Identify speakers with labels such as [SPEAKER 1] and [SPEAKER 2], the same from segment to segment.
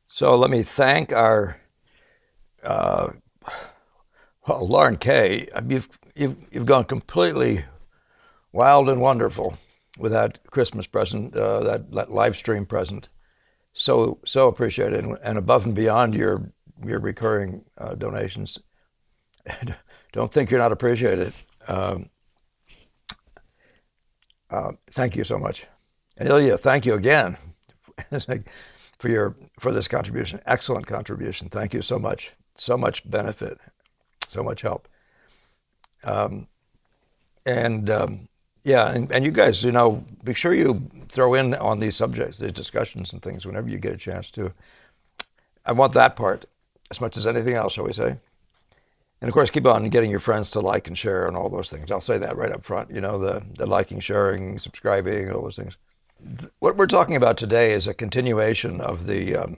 [SPEAKER 1] So let me thank our Lauren Kay. You've gone completely wild and wonderful with that Christmas present, that live stream present. So appreciated, and above and beyond your recurring donations. Don't think you're not appreciated. Um, thank you so much, and Ilya, thank you again for this contribution. Excellent contribution. Thank you so much. So much benefit. So much help. Um, and yeah, and you guys, be sure you throw in on these subjects, these discussions and things whenever you get a chance to. I want that part as much as anything else, shall we say? And of course, keep on getting your friends to like and share and all those things. I'll say that right up front. The liking, sharing, subscribing, all those things. What we're talking about today is a continuation of in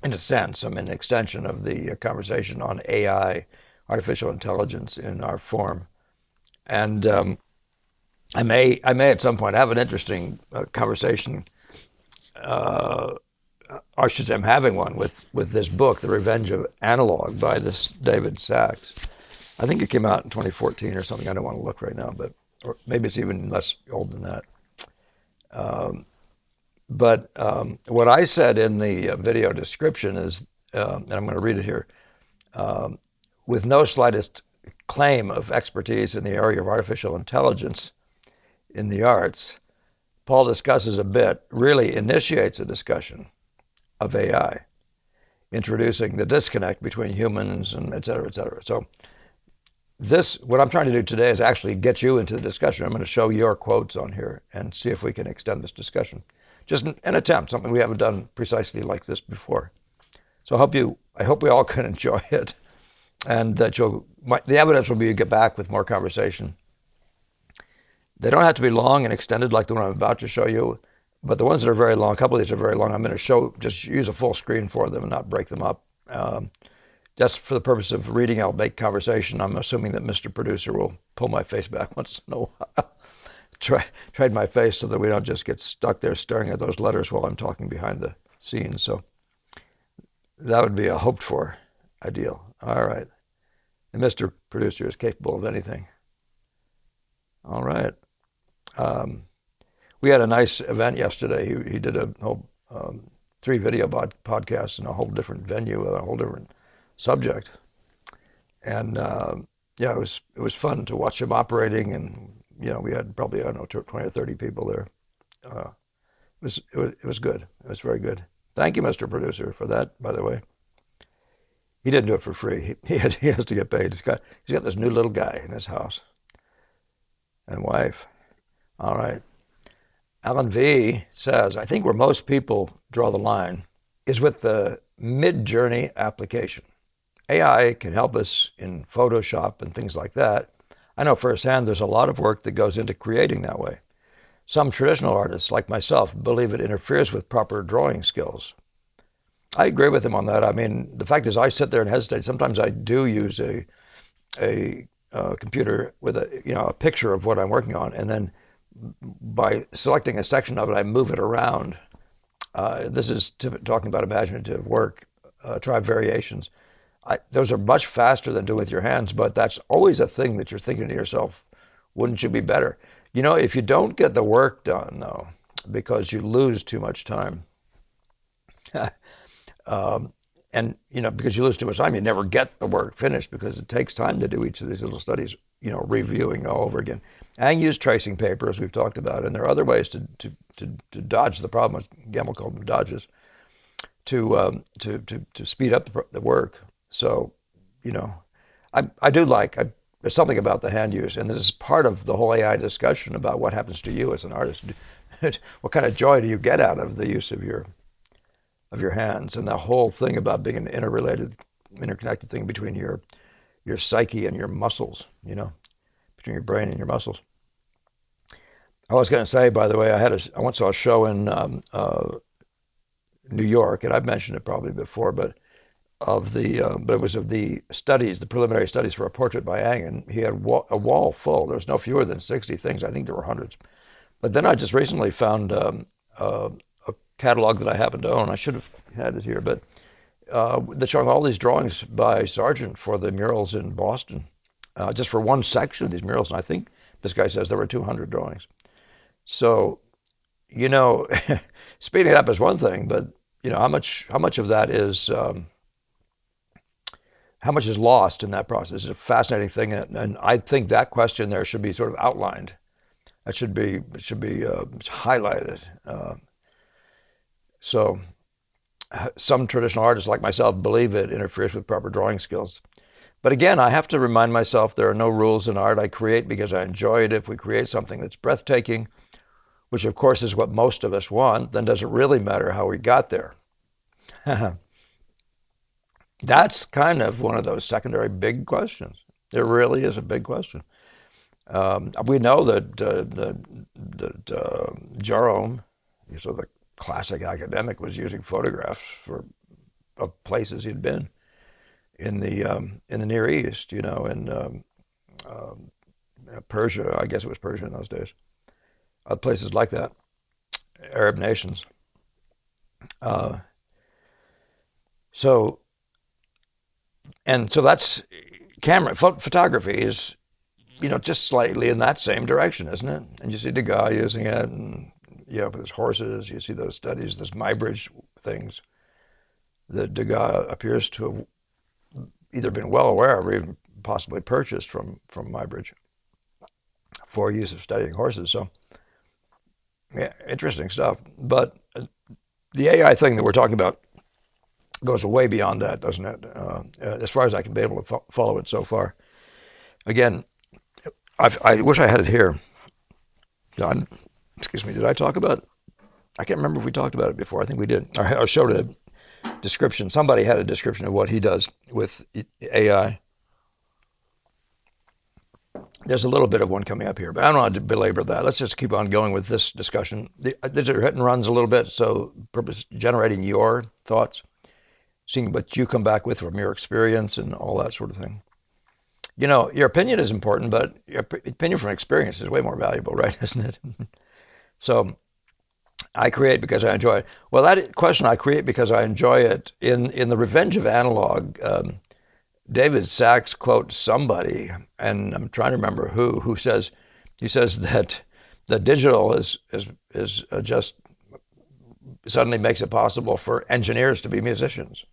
[SPEAKER 1] a sense, an extension of the conversation on AI, artificial intelligence in our form. And I may at some point have an interesting conversation. Or I should say, I'm having one with this book, The Revenge of Analog, by this David Sachs. I think it came out in 2014 or something. I don't want to look right now, or maybe it's even less old than that. But what I said in the video description is, and I'm going to read it here, with no slightest claim of expertise in the area of artificial intelligence in the arts, Paul discusses a bit, really initiates a discussion of AI, introducing the disconnect between humans and et cetera, et cetera. So what I'm trying to do today is actually get you into the discussion. I'm going to show your quotes on here and see if we can extend this discussion. Just an attempt, something we haven't done precisely like this before. So I hope we all can enjoy it, and that the evidence will be you get back with more conversation. They don't have to be long and extended like the one I'm about to show you, but the ones that are very long, a couple of these are very long. I'm going to just use a full screen for them and not break them up. Just for the purpose of reading, I'll make conversation. I'm assuming that Mr. Producer will pull my face back once in a while. Trade my face so that we don't just get stuck there staring at those letters while I'm talking behind the scenes. So that would be a hoped for ideal. All right. And Mr. Producer is capable of anything. All right. We had a nice event yesterday. He did a whole 3 video podcasts in a whole different venue with a whole different subject. And yeah, it was fun to watch him operating, and we had probably, I don't know, 20 or 30 people there. It was good. It was very good. Thank you, Mr. Producer, for that, by the way. He didn't do it for free. He has to get paid. He's got this new little guy in his house and wife. All right. Alan V says, I think where most people draw the line is with the mid-journey application. AI can help us in Photoshop and things like that. I know firsthand there's a lot of work that goes into creating that way. Some traditional artists, like myself, believe it interferes with proper drawing skills. I agree with him on that. I mean, the fact is I sit there and hesitate. Sometimes I do use a computer with a picture of what I'm working on, and then by selecting a section of it, I move it around. This is talking about imaginative work. Try variations. Those are much faster than doing with your hands, but that's always a thing that you're thinking to yourself, wouldn't you be better? If you don't get the work done, though, because you lose too much time, and because you lose too much time, you never get the work finished because it takes time to do each of these little studies, reviewing all over again. And use tracing paper, as we've talked about, and there are other ways to dodge the problem. Gamble called them dodges, to speed up the work. So, I do there's something about the hand use, and this is part of the whole AI discussion about what happens to you as an artist. What kind of joy do you get out of the use of your hands, and the whole thing about being an interconnected thing between your psyche and your muscles, between your brain and your muscles. I was going to say, by the way, I once saw a show in New York, and I've mentioned it probably before, but it was of the studies, the preliminary studies for a portrait by Ang, and he had a wall full. There was no fewer than 60 things. I think there were hundreds. But then I just recently found a catalog that I happen to own. I should have had it here, but they're showing all these drawings by Sargent for the murals in Boston, just for one section of these murals. And I think this guy says there were 200 drawings. So, you know, speeding it up is one thing, but you know, how much of that is how much is lost in that process? It's a fascinating thing, and I think that question there should be sort of outlined. That should be highlighted. So some traditional artists like myself believe it interferes with proper drawing skills. But again, I have to remind myself there are no rules in art. I create because I enjoy it. If we create something that's breathtaking, which of course is what most of us want, then does it really matter how we got there? That's kind of one of those secondary big questions. It really is a big question. We know that Jerome, so the classic academic, was using photographs of places he'd been in the Near East, you know, in Persia. I guess it was Persia in those days. Places like that, Arab nations. So that's photography is, you know, just slightly in that same direction, isn't it? And you see Degas using it, and you know, with his horses, you see those studies, those Muybridge things that Degas appears to have either been well aware of or even possibly purchased from Muybridge for use of studying horses. So, yeah, interesting stuff. But the AI thing that we're talking about goes way beyond that, doesn't it? As far as I can be able to follow it so far. Again, I wish I had it here. John, excuse me, did I talk about it? I can't remember if we talked about it before. I think we did. I showed a description. Somebody had a description of what he does with AI. There's a little bit of one coming up here, but I don't want to belabor that. Let's just keep on going with this discussion. These are hit and runs a little bit, so purpose generating your thoughts, seeing what you come back with from your experience and all that sort of thing. You know, your opinion is important, but your opinion from experience is way more valuable, right? Isn't it? So I create because I enjoy it. Well, that question, I create because I enjoy it. In The Revenge of Analog, David Sachs quotes somebody, and I'm trying to remember who says, he says that the digital is just suddenly makes it possible for engineers to be musicians.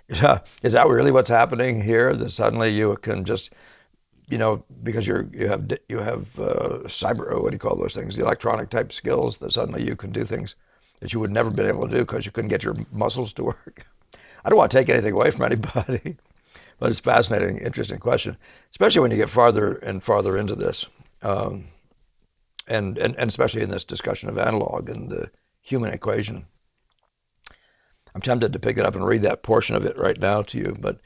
[SPEAKER 1] Is that really what's happening here? That suddenly you can just, you know, because you have cyber, what do you call those things? The electronic type skills, that suddenly you can do things that you would never been able to do because you couldn't get your muscles to work. I don't want to take anything away from anybody, but it's a fascinating, interesting question, especially when you get farther and farther into this, and especially in this discussion of analog and the human equation. I'm tempted to pick it up and read that portion of it right now to you, but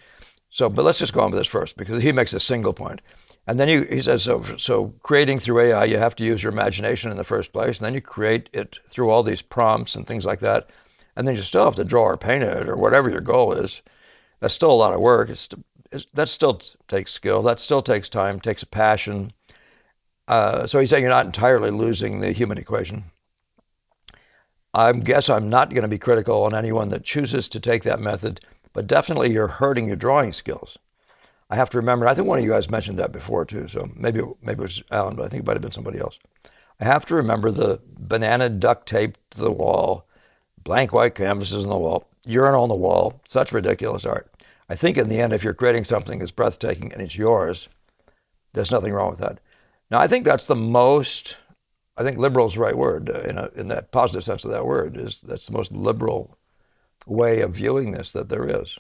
[SPEAKER 1] let's just go on with this first, because he makes a single point. And then he says, so creating through AI, you have to use your imagination in the first place, and then you create it through all these prompts and things like that. And then you still have to draw or paint it or whatever your goal is. That's still a lot of work. That still takes skill. That still takes time, takes a passion. So he's saying you're not entirely losing the human equation. I guess I'm not going to be critical on anyone that chooses to take that method, but definitely you're hurting your drawing skills. I have to remember, I think one of you guys mentioned that before too, so maybe it was Alan, but I think it might have been somebody else. I have to remember the banana duct tape to the wall, blank white canvases on the wall, urinal on the wall, such ridiculous art. I think in the end, if you're creating something that's breathtaking and it's yours, there's nothing wrong with that. Now, I think that's I think liberal is the right word, in that positive sense of that word, that's the most liberal way of viewing this that there is.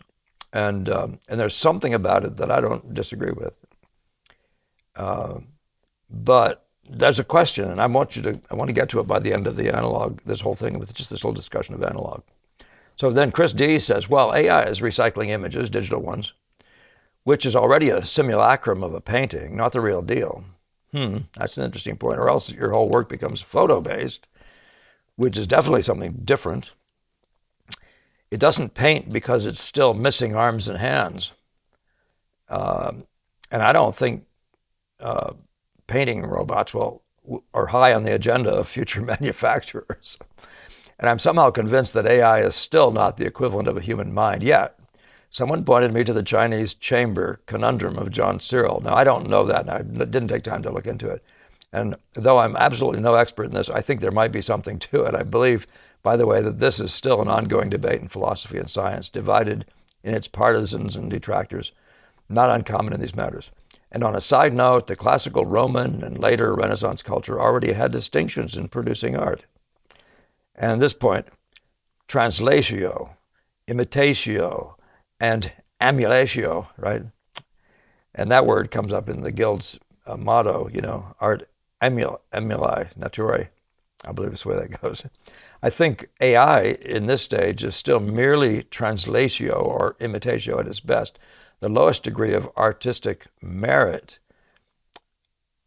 [SPEAKER 1] And there's something about it that I don't disagree with. But there's a question, and I want to get to it by the end of the analog, this whole thing, with just this whole discussion of analog. So then Chris D says, well, AI is recycling images, digital ones, which is already a simulacrum of a painting, not the real deal. That's an interesting point. Or else your whole work becomes photo-based, which is definitely something different. It doesn't paint because it's still missing arms and hands. And I don't think painting robots are high on the agenda of future manufacturers. And I'm somehow convinced that AI is still not the equivalent of a human mind yet. Someone pointed me to the Chinese chamber conundrum of John Searle. Now, I don't know that, and I didn't take time to look into it. And though I'm absolutely no expert in this, I think there might be something to it. I believe, by the way, that this is still an ongoing debate in philosophy and science, divided in its partisans and detractors, not uncommon in these matters. And on a side note, the classical Roman and later Renaissance culture already had distinctions in producing art. And at this point, translatio, imitatio, and emulatio, right? And that word comes up in the Guild's motto, art emuli naturae. I believe it's the way that goes. I think AI in this stage is still merely translatio or imitatio at its best, the lowest degree of artistic merit.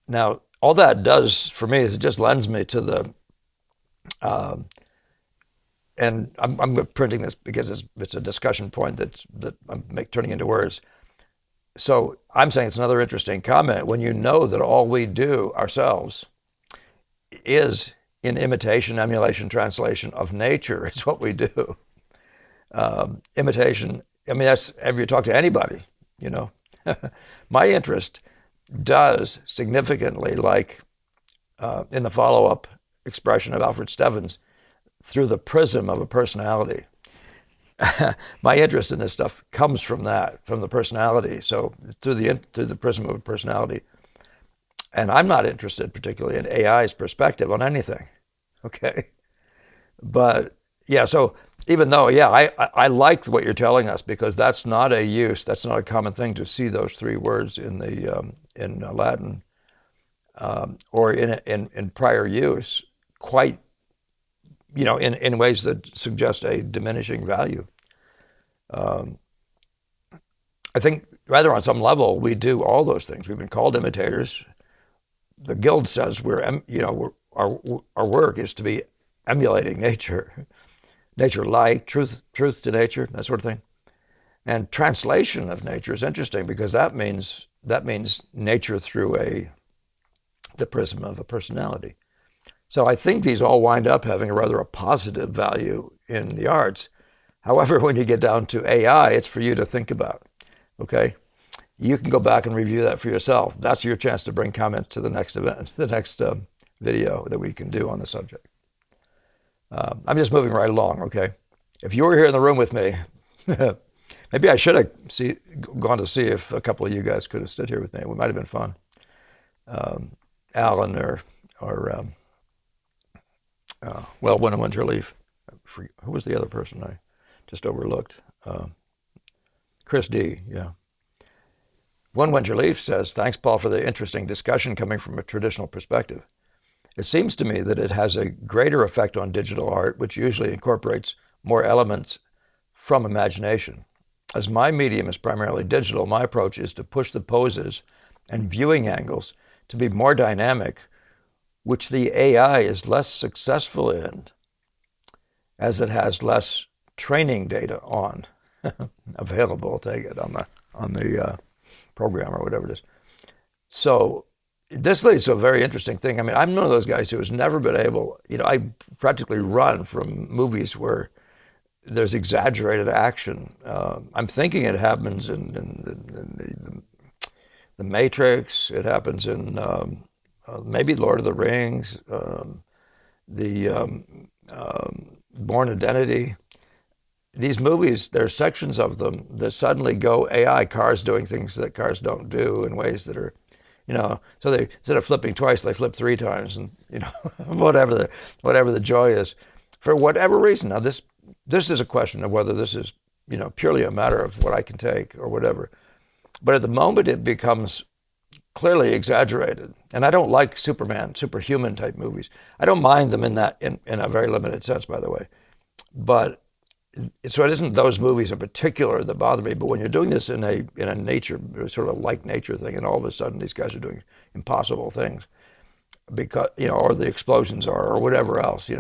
[SPEAKER 1] Now, all that does for me is it just lends me to the, and I'm printing this because it's a discussion point that I'm turning into words. So I'm saying it's another interesting comment. When you know that all we do ourselves is in imitation, emulation, translation of nature, it's what we do. Imitation, I mean, that's, if you talk to anybody, my interest does significantly, like in the follow-up expression of Alfred Stevens, through the prism of a personality. My interest in this stuff comes from that, from the personality. So through the prism of a personality. And I'm not interested particularly in AI's perspective on anything, okay? But yeah, so even though, yeah, I like what you're telling us, because that's not a common thing to see those three words in Latin or in prior use quite, in ways that suggest a diminishing value. I think rather on some level we do all those things. We've been called imitators. The Guild says our work is to be emulating nature, nature-like, truth to nature, that sort of thing. And translation of nature is interesting because that means nature through the prism of a personality. So I think these all wind up having a positive value in the arts. However, when you get down to AI, it's for you to think about, okay? You can go back and review that for yourself. That's your chance to bring comments to the next event, the next video that we can do on the subject. I'm just moving right along, okay? If you were here in the room with me, maybe I should have gone to see if a couple of you guys could have stood here with me. It might have been fun. Alan or ONEWINTERLEAF. Who was the other person I just overlooked? Chris D, yeah. ONEWINTERLEAF says, thanks, Paul, for the interesting discussion coming from a traditional perspective. It seems to me that it has a greater effect on digital art, which usually incorporates more elements from imagination. As my medium is primarily digital, my approach is to push the poses and viewing angles to be more dynamic, which the AI is less successful in, as it has less training data on available, take it, on the program or whatever it is. So this leads to a very interesting thing. I mean, I'm one of those guys who has never been able, I practically run from movies where there's exaggerated action. I'm thinking it happens in the Matrix. It happens in maybe Lord of the Rings, the Born Identity. These movies, there are sections of them that suddenly go AI, cars doing things that cars don't do in ways that are, so they, instead of flipping twice, they flip 3 times, and whatever the joy is, for whatever reason. Now this is a question of whether this is purely a matter of what I can take or whatever, but at the moment it becomes clearly exaggerated. And I don't like superhuman type movies. I don't mind them in a very limited sense, by the way, but. So it isn't those movies in particular that bother me, but when you're doing this in a nature, sort of like nature thing, and all of a sudden these guys are doing impossible things, because or the explosions are, or whatever else,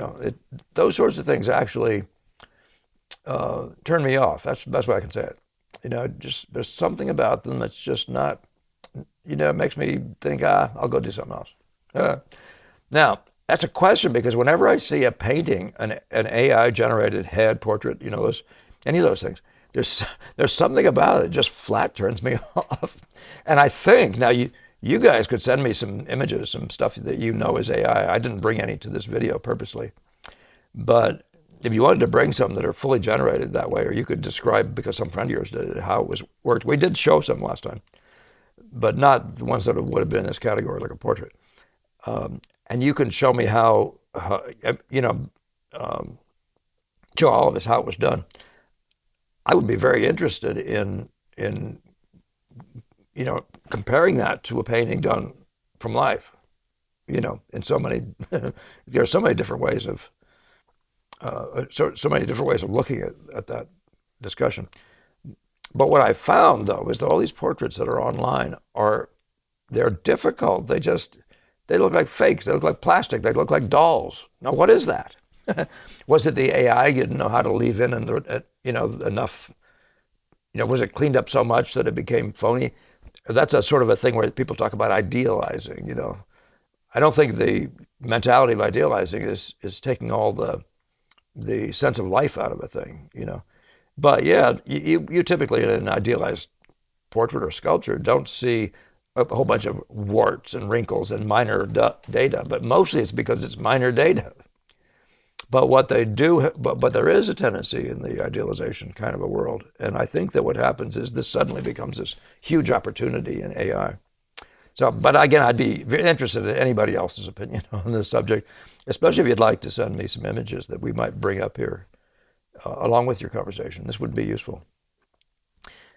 [SPEAKER 1] those sorts of things actually turn me off. That's the best way I can say it. Just there's something about them that's just not, it makes me think, I'll go do something else. Now, that's a question, because whenever I see a painting, an AI-generated head portrait, any of those things, there's something about it just flat turns me off. And I think now you guys could send me some images, some stuff that is AI. I didn't bring any to this video purposely, but if you wanted to bring some that are fully generated that way, or you could describe, because some friend of yours did it, how it worked. We did show some last time, but not the ones that would have been in this category, like a portrait. And you can show me how show all of us how it was done. I would be very interested in comparing that to a painting done from life. In so many there are so many different ways of so many different ways of looking at that discussion. But what I found, though, is that all these portraits that are online they're difficult. They look like fakes. They look like plastic. They look like dolls. Now, what is that? Was it the AI didn't know how to leave in enough? Was it cleaned up so much that it became phony? That's a sort of a thing where people talk about idealizing. I don't think the mentality of idealizing is taking all the sense of life out of a thing. But yeah, you typically in an idealized portrait or sculpture don't see a whole bunch of warts and wrinkles and minor data, but mostly it's because it's minor data. But what they do, but there is a tendency in the idealization kind of a world, and I think that what happens is this suddenly becomes this huge opportunity in AI. So, but again, I'd be very interested in anybody else's opinion on this subject, especially if you'd like to send me some images that we might bring up here along with your conversation. This would be useful.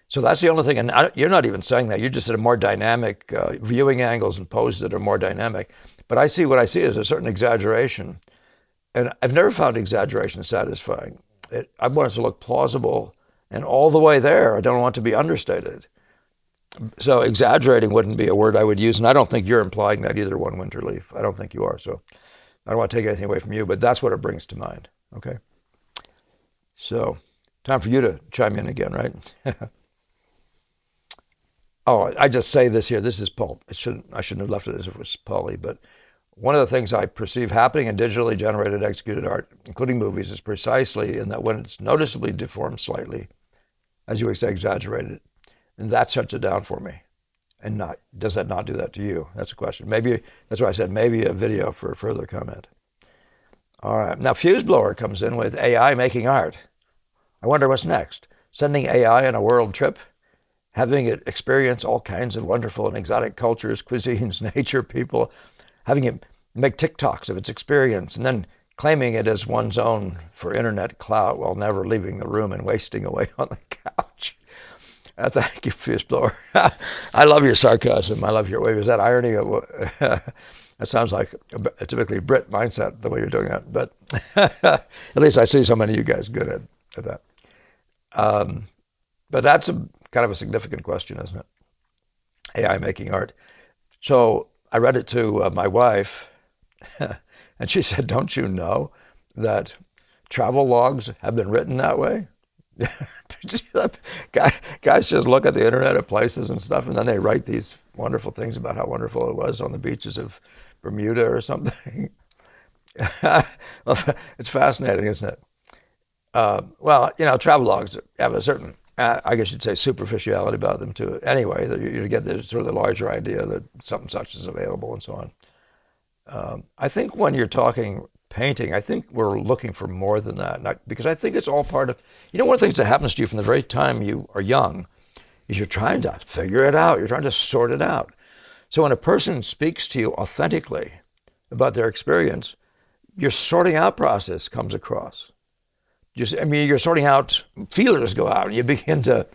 [SPEAKER 1] So that's the only thing, and you're not even saying that. You're just at a more dynamic viewing angles and poses that are more dynamic. But what I see is a certain exaggeration, and I've never found exaggeration satisfying. I want it to look plausible, and all the way there, I don't want it to be understated. So exaggerating wouldn't be a word I would use, and I don't think you're implying that either, ONEWINTERLEAF. I don't think you are, so I don't want to take anything away from you, but that's what it brings to mind, okay? So, time for you to chime in again, right? Oh, I just say this here. This is pulp. I shouldn't have left it as if it was pully, but one of the things I perceive happening in digitally generated executed art, including movies, is precisely in that when it's noticeably deformed slightly, as you would say, exaggerated, and that shuts it down for me. And does that not do that to you? That's a question. Maybe, that's why I said maybe a video for further comment. All right. Now, FUSEBLOWER comes in with AI making art. I wonder what's next. Sending AI on a world trip? Having it experience all kinds of wonderful and exotic cultures, cuisines, nature, people, having it make TikToks of its experience, and then claiming it as one's own for internet clout while never leaving the room and wasting away on the couch. Thank you, FUSEBLOWER. I love your sarcasm. I love your way. Is that irony? That sounds like a typically Brit mindset, the way you're doing that. But at least I see so many of you guys good at that. But that's kind of a significant question, isn't it? AI making art. So I read it to my wife, and she said, "Don't you know that travel logs have been written that way?" Guys just look at the internet at places and stuff, and then they write these wonderful things about how wonderful it was on the beaches of Bermuda or something. It's fascinating, isn't it? Well, travel logs have a certain, I guess you'd say, superficiality about them too. Anyway, you get the sort of the larger idea that something such is available and so on. I think when you're talking painting, I think we're looking for more than that, because I think it's all part of, one of the things that happens to you from the very time you are young is you're trying to figure it out. You're trying to sort it out. So when a person speaks to you authentically about their experience, your sorting out process comes across. You're sorting out, feelers go out, and you begin to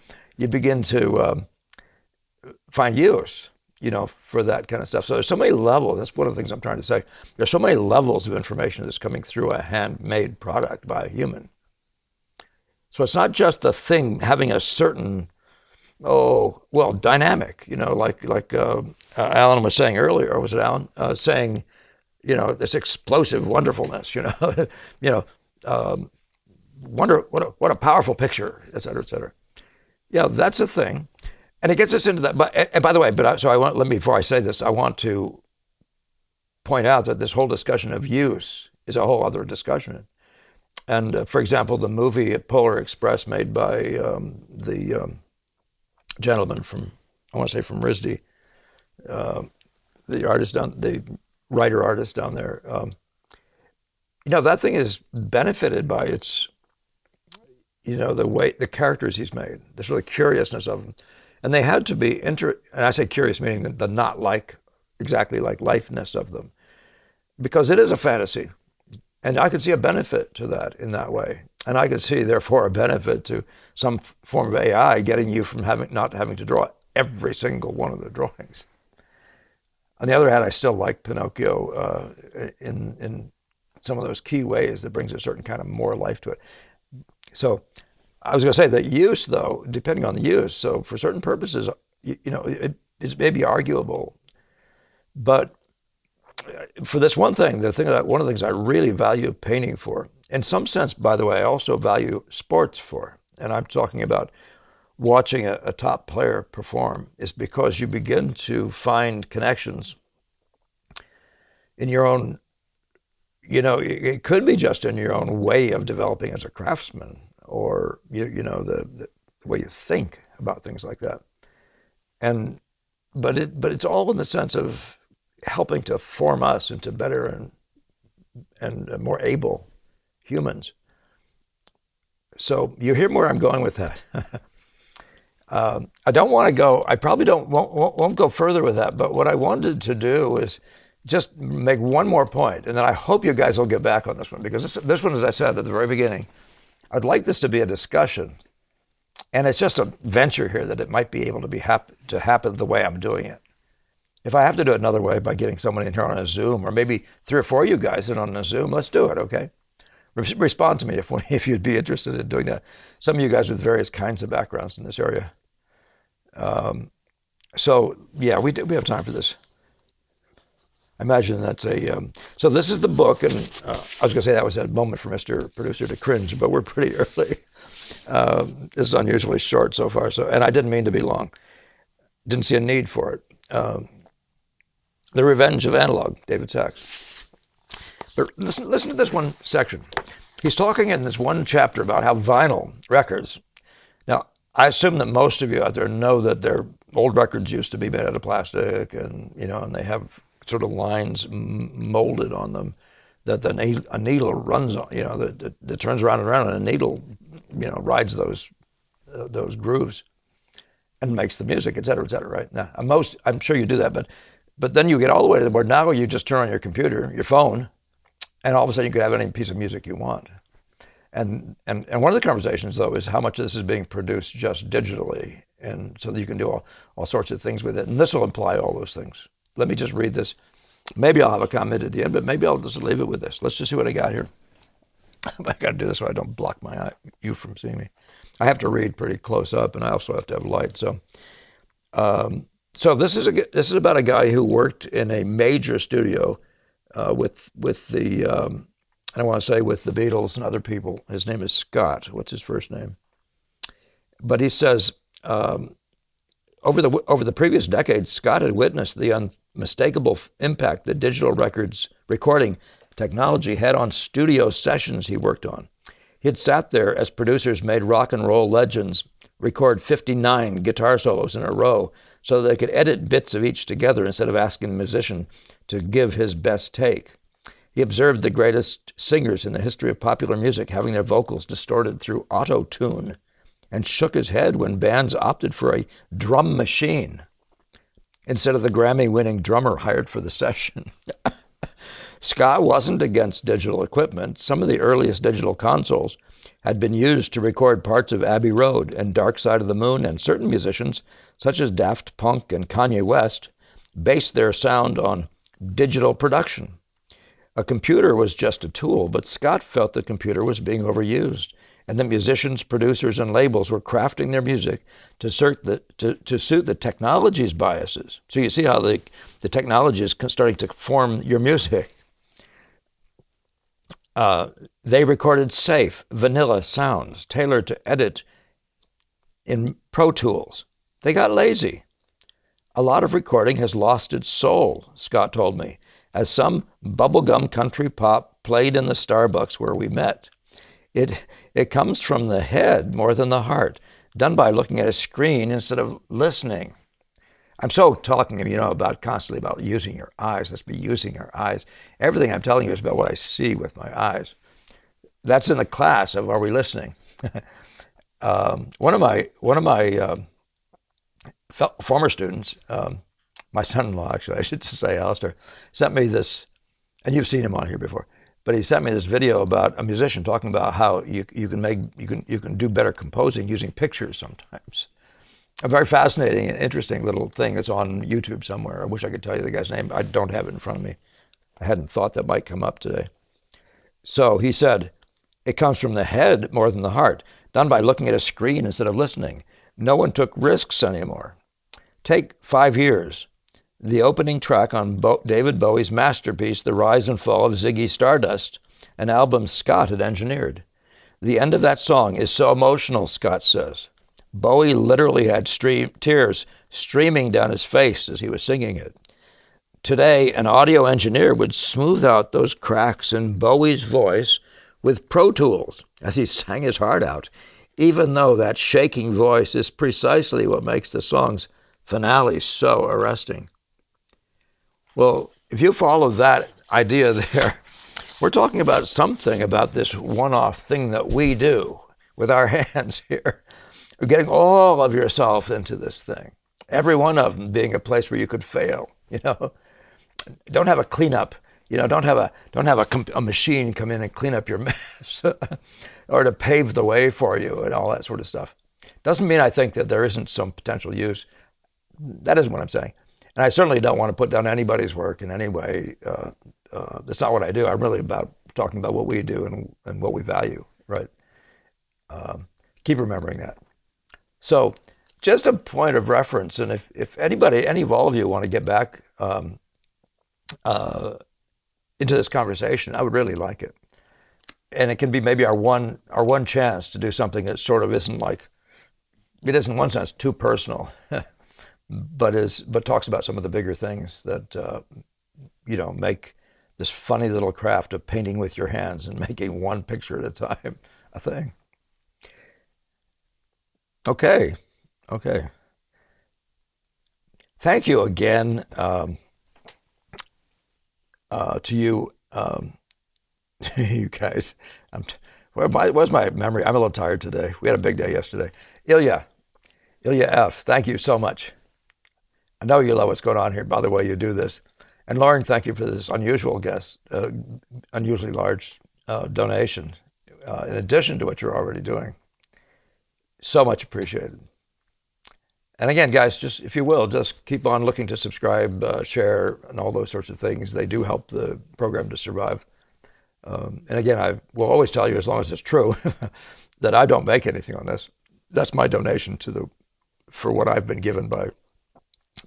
[SPEAKER 1] find use, for that kind of stuff. So there's so many levels. That's one of the things I'm trying to say. There's so many levels of information that's coming through a handmade product by a human. So it's not just the thing having a certain, dynamic, like Alan was saying earlier, or was it Alan, saying, this explosive wonderfulness, wonder what a powerful picture, et cetera, et cetera. Yeah, that's a thing, and it gets us into that. But and by the way, before I say this, I want to point out that this whole discussion of use is a whole other discussion. And for example, the movie Polar Express, made by the gentleman from, I want to say from RISD, the writer-artist down there. That thing is benefited by its, the characters he's made, this really curiousness of them. And they had to be, and I say curious meaning the not like, exactly like lifeness of them, because it is a fantasy. And I could see a benefit to that in that way. And I could see, therefore, a benefit to some form of AI getting you from not having to draw every single one of the drawings. On the other hand, I still like Pinocchio in some of those key ways that brings a certain kind of more life to it. So I was going to say that use, though, depending on the use, so for certain purposes, it may be arguable. But for this one thing, one of the things I really value painting for, in some sense, by the way, I also value sports for, and I'm talking about watching a top player perform, is because you begin to find connections in your own, it could be just in your own way of developing as a craftsman, or the way you think about things like that. But it's all in the sense of helping to form us into better and more able humans. So you hear where I'm going with that. I don't want to go, I probably won't go further with that, but what I wanted to do is just make one more point, and then I hope you guys will get back on this one, because this one, as I said at the very beginning, I'd like this to be a discussion, and it's just a venture here that it might be able to happen the way I'm doing it. If I have to do it another way, by getting someone in here on a Zoom, or maybe 3 or 4 of you guys in on a Zoom, let's do it, okay? Respond to me if you'd be interested in doing that. Some of you guys with various kinds of backgrounds in this area. So yeah, we have time for this. I imagine that's so this is the book, and I was going to say that was a moment for Mr. Producer to cringe, but we're pretty early. This is unusually short so far, and I didn't mean to be long. Didn't see a need for it. The Revenge of Analog, David Sachs. But listen to this one section. He's talking in this one chapter about how vinyl records. Now, I assume that most of you out there know that their old records used to be made out of plastic, and and they have sort of lines molded on them that a needle runs on. That turns around and around, and a needle, rides those grooves and makes the music, et cetera, right? Now, I'm sure you do that, but then you get all the way to the board. Now you just turn on your computer, your phone, and all of a sudden you could have any piece of music you want. And one of the conversations, though, is how much of this is being produced just digitally, and so that you can do all sorts of things with it. And this will imply all those things. Let me just read this. Maybe I'll have a comment at the end, but maybe I'll just leave it with this. Let's just see what I got here. I got to do this so I don't block you from seeing me. I have to read pretty close up, and I also have to have light. So this is about a guy who worked in a major studio with the I want to say with the Beatles and other people. His name is Scott. What's his first name? But he says over the previous decades, Scott had witnessed the unmistakable impact that digital recording technology had on studio sessions he worked on. He had sat there as producers made rock and roll legends record 59 guitar solos in a row so that they could edit bits of each together instead of asking the musician to give his best take. He observed the greatest singers in the history of popular music having their vocals distorted through auto-tune, and shook his head when bands opted for a drum machine instead of the Grammy-winning drummer hired for the session. Scott wasn't against digital equipment. Some of the earliest digital consoles had been used to record parts of Abbey Road and Dark Side of the Moon, and certain musicians, such as Daft Punk and Kanye West, based their sound on digital production. A computer was just a tool, but Scott felt the computer was being overused, and the musicians, producers, and labels were crafting their music to suit the technology's biases. So you see how the technology is starting to form your music. They recorded safe, vanilla sounds tailored to edit in Pro Tools. They got lazy. A lot of recording has lost its soul, Scott told me, as some bubblegum country pop played in the Starbucks where we met. It comes from the head more than the heart, done by looking at a screen instead of listening. I'm so talking, about constantly about using your eyes. Let's be using our eyes. Everything I'm telling you is about what I see with my eyes. That's in the class of Are We Listening? One of my former students, my son-in-law, actually, I should just say, Alistair, sent me this, and you've seen him on here before, but he sent me this video about a musician talking about how you can do better composing using pictures sometimes. A very fascinating and interesting little thing that's on YouTube somewhere. I wish I could tell you the guy's name. I don't have it in front of me. I hadn't thought that might come up today. So he said, it comes from the head more than the heart, done by looking at a screen instead of listening. No one took risks anymore. Take 5 years. The opening track on David Bowie's masterpiece, The Rise and Fall of Ziggy Stardust, an album Scott had engineered. The end of that song is so emotional, Scott says. Bowie literally had tears streaming down his face as he was singing it. Today, an audio engineer would smooth out those cracks in Bowie's voice with Pro Tools as he sang his heart out, even though that shaking voice is precisely what makes the song's finale so arresting. Well, if you follow that idea there, we're talking about something about this one-off thing that we do with our hands here. You're getting all of yourself into this thing. Every one of them being a place where you could fail. Don't have a cleanup. Don't have a machine come in and clean up your mess, or to pave the way for you and all that sort of stuff. Doesn't mean I think that there isn't some potential use. That isn't what I'm saying, and I certainly don't want to put down anybody's work in any way. That's not what I do. I'm really about talking about what we do and what we value. Right. Keep remembering that. So just a point of reference, and if anybody, any of all of you want to get back into this conversation, I would really like it. And it can be maybe our one chance to do something that sort of isn't like, it is in one sense too personal, but talks about some of the bigger things that make this funny little craft of painting with your hands and making one picture at a time a thing. Okay. Thank you again to you, you guys. Where's my memory? I'm a little tired today. We had a big day yesterday. Ilya F., thank you so much. I know you love what's going on here, by the way you do this. And Lauren, thank you for this unusually large donation, in addition to what you're already doing. So much appreciated. And again, guys, just if you will, just keep on looking to subscribe, share, and all those sorts of things. They do help the program to survive. And again, I will always tell you, as long as it's true, that I don't make anything on this. That's my donation for what I've been given by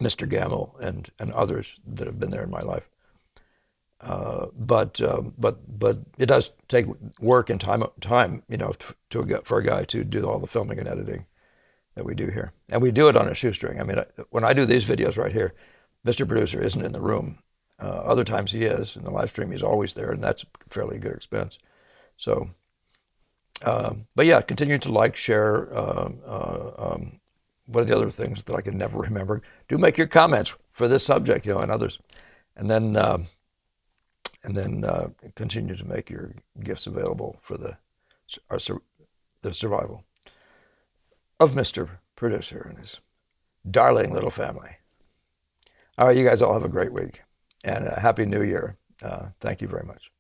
[SPEAKER 1] Mr. Gamble and others that have been there in my life. But it does take work and time, for a guy to do all the filming and editing that we do here. And we do it on a shoestring. I mean, when I do these videos right here, Mr. Producer isn't in the room. Other times he is. In the live stream, he's always there, and that's a fairly good expense. So, but yeah, continue to like, share. What are the other things that I can never remember? Do make your comments for this subject, and others. And then continue to make your gifts available for the survival of Mr. Producer and his darling little family. All right, you guys all have a great week and a Happy New Year. Thank you very much.